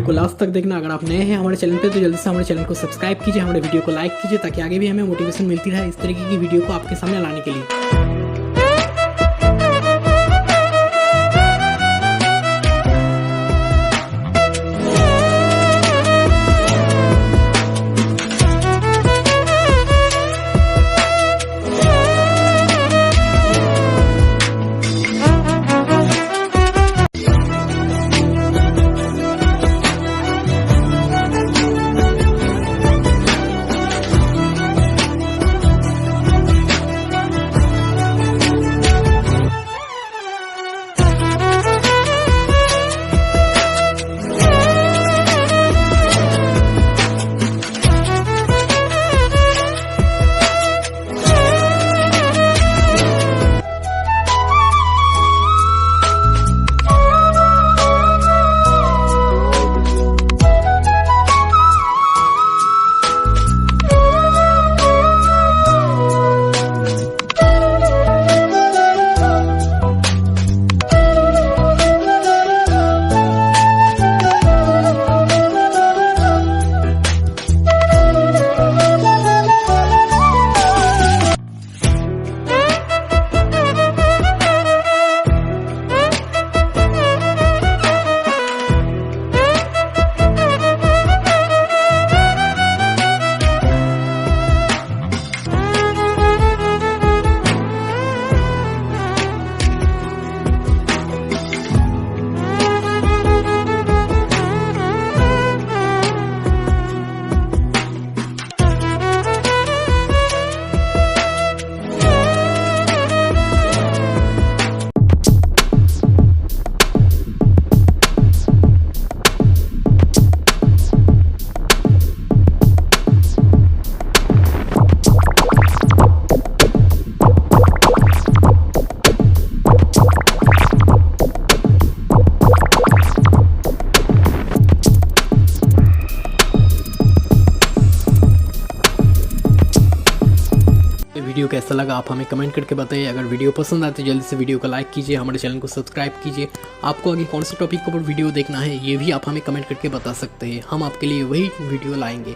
Video को last तक देखना। अगर आप नए हैं हमारे चैनल पे तो जल्दी से हमारे चैनल को सब्सक्राइब कीजिए, हमारे वीडियो को लाइक कीजिए, ताकि आगे भी हमें मोटिवेशन मिलती रहे इस तरीके की वीडियो को आपके सामने लाने के लिए। वीडियो कैसा लगा आप हमें कमेंट करके बताइए। अगर वीडियो पसंद आए तो जल्दी से वीडियो को लाइक कीजिए, हमारे चैनल को सब्सक्राइब कीजिए। आपको आगे कौन से टॉपिक के ऊपर वीडियो देखना है ये भी आप हमें कमेंट करके बता सकते हैं, हम आपके लिए वही वीडियो लाएंगे।